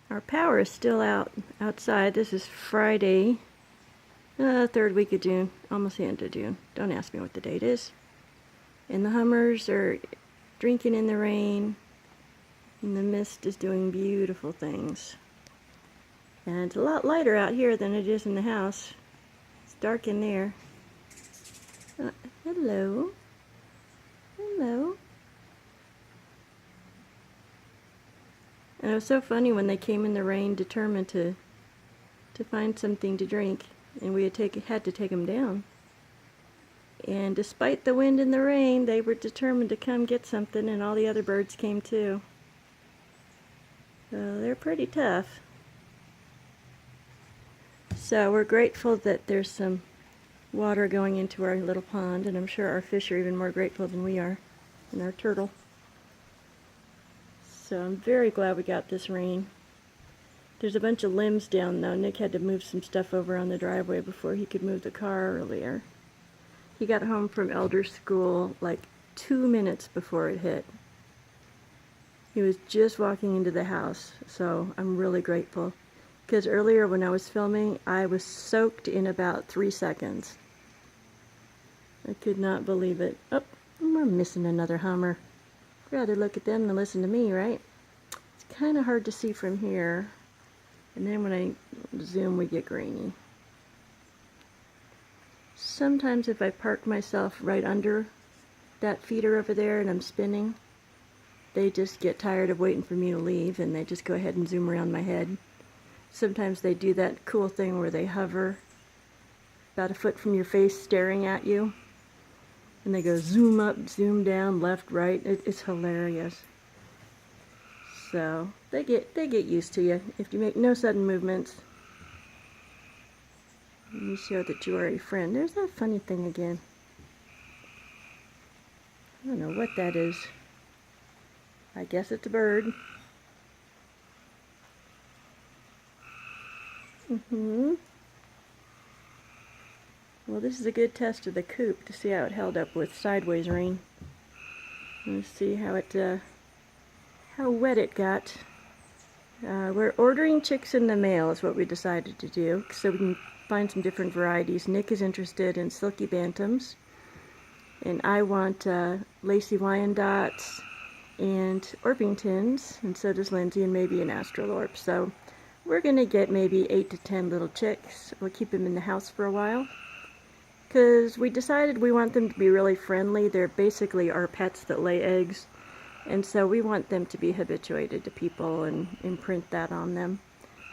Our power is still outside. This is Friday, third week of June, almost the end of June. Don't ask me what the date is. And the hummers are drinking in the rain, and the mist is doing beautiful things. And it's a lot lighter out here than it is in the house. It's dark in there. Hello. Hello. And it was so funny when they came in the rain determined to find something to drink, and we had to take them down. And despite the wind and the rain, they were determined to come get something, and all the other birds came too. So they're pretty tough. So we're grateful that there's some water going into our little pond, and I'm sure our fish are even more grateful than we are, and our turtle. So I'm very glad we got this rain. There's a bunch of limbs down though. Nick had to move some stuff over on the driveway before he could move the car earlier. He got home from elder school like 2 minutes before it hit. He was just walking into the house, so I'm really grateful. Because earlier when I was filming, I was soaked in about 3 seconds. I could not believe it. Oh, we're missing another hummer. I'd rather look at them than listen to me, right? It's kind of hard to see from here. And then when I zoom, we get grainy. Sometimes if I park myself right under that feeder over there and I'm spinning, they just get tired of waiting for me to leave and they just go ahead and zoom around my head. Sometimes they do that cool thing where they hover about a foot from your face staring at you. And they go zoom up, zoom down, left, right. It's hilarious. So they get used to you if you make no sudden movements. You show that you are a friend. There's that funny thing again. I don't know what that is. I guess it's a bird. Well, this is a good test of the coop to see how it held up with sideways rain. Let's see how wet it got. We're ordering chicks in the mail is what we decided to do, so we can find some different varieties. Nick is interested in silky bantams, and I want lacy Wyandottes and Orpingtons, and so does Lindsay, and maybe an Astralorp. So we're going to get maybe 8 to 10 little chicks. We'll keep them in the house for a while, because we decided we want them to be really friendly. They're basically our pets that lay eggs. And so we want them to be habituated to people and imprint that on them.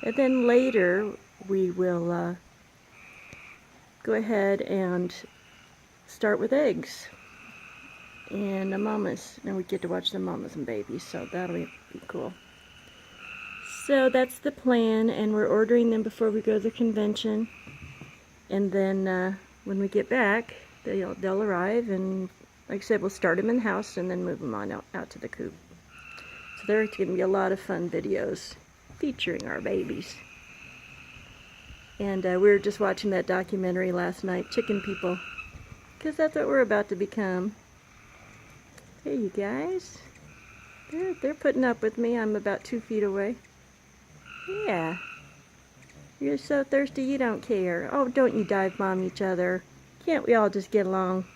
And then later we will go ahead and start with eggs and the mamas. And we get to watch the mamas and babies, so that'll be cool. So that's the plan, and we're ordering them before we go to the convention. And then when we get back, they'll arrive, and like I said, we'll start them in the house and then move them on out to the coop. So there's going to be a lot of fun videos featuring our babies. And we were just watching that documentary last night, Chicken People, because that's what we're about to become. Hey, you guys. They're putting up with me. I'm about 2 feet away. Yeah. You're so thirsty you don't care. Oh, don't you dive bomb each other. Can't we all just get along?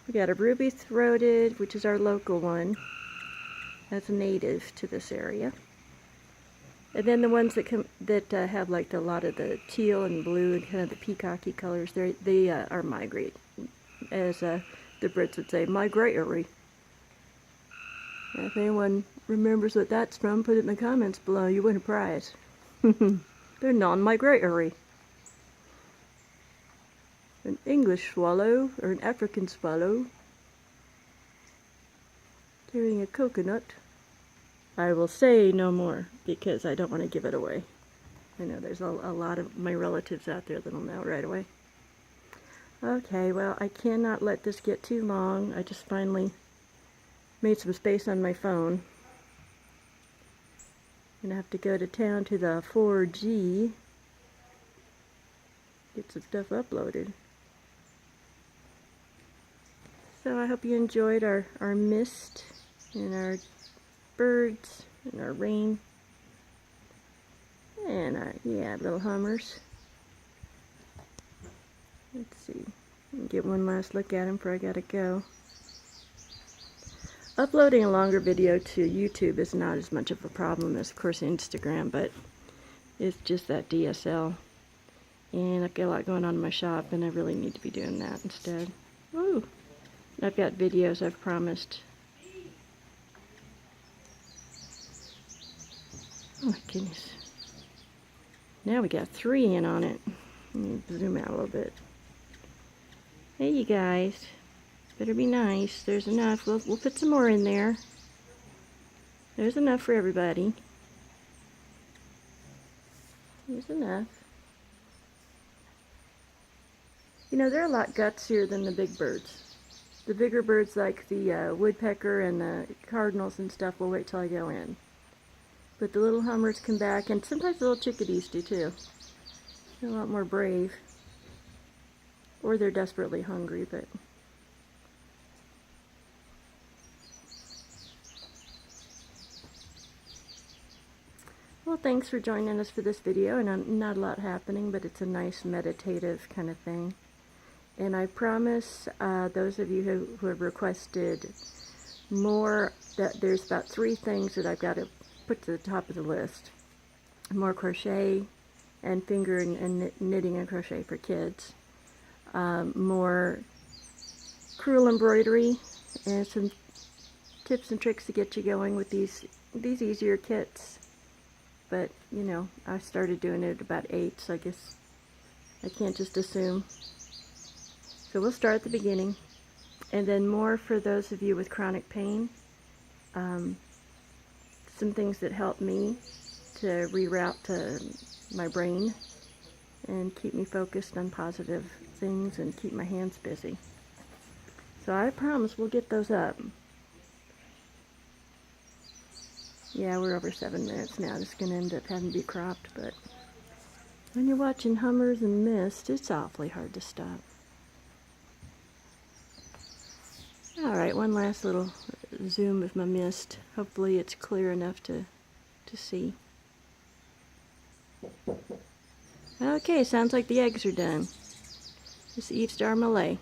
We got a ruby-throated, which is our local one. That's a native to this area. And then the ones that have like a lot of the teal and blue and kind of the peacocky colors, they are migrate, as the Brits would say, migratory. If anyone remembers what that's from, put it in the comments below. You win a prize. They're non-migratory. An English swallow, or an African swallow, carrying a coconut. I will say no more, because I don't want to give it away. I know there's a lot of my relatives out there that'll know right away. Okay, well, I cannot let this get too long. I just finally made some space on my phone. I'm gonna have to go to town to the 4G, get some stuff uploaded. So I hope you enjoyed our mist and our birds and our rain. And yeah, little hummers. Let's see. Get one last look at them before I gotta go. Uploading a longer video to YouTube is not as much of a problem as, of course, Instagram, but it's just that DSL. And I've got a lot going on in my shop, and I really need to be doing that instead. Woo! I've got videos I've promised. Oh my goodness. Now we got 3 in on it. Let me zoom out a little bit. Hey, you guys. Better be nice. There's enough. We'll put some more in there. There's enough for everybody. There's enough. You know, they're a lot gutsier than the big birds. The bigger birds like the woodpecker and the cardinals and stuff will wait till I go in. But the little hummers come back, and sometimes the little chickadees do too. They're a lot more brave. Or they're desperately hungry, but... Well, thanks for joining us for this video, and not a lot happening, but it's a nice meditative kind of thing. And I promise those of you who have requested more, that there's about 3 things that I've got to put to the top of the list. More crochet and finger and knitting and crochet for kids. More crewel embroidery and some tips and tricks to get you going with these easier kits. But, you know, I started doing it at about 8, so I guess I can't just assume. So we'll start at the beginning. And then more for those of you with chronic pain. Some things that help me to reroute to my brain and keep me focused on positive things and keep my hands busy. So I promise we'll get those up. Yeah, we're over 7 minutes now. This is going to end up having to be cropped, but when you're watching hummers and mist, it's awfully hard to stop. Alright, one last little zoom of my mist. Hopefully it's clear enough to see. Okay, sounds like the eggs are done. This is Eve Star Malay.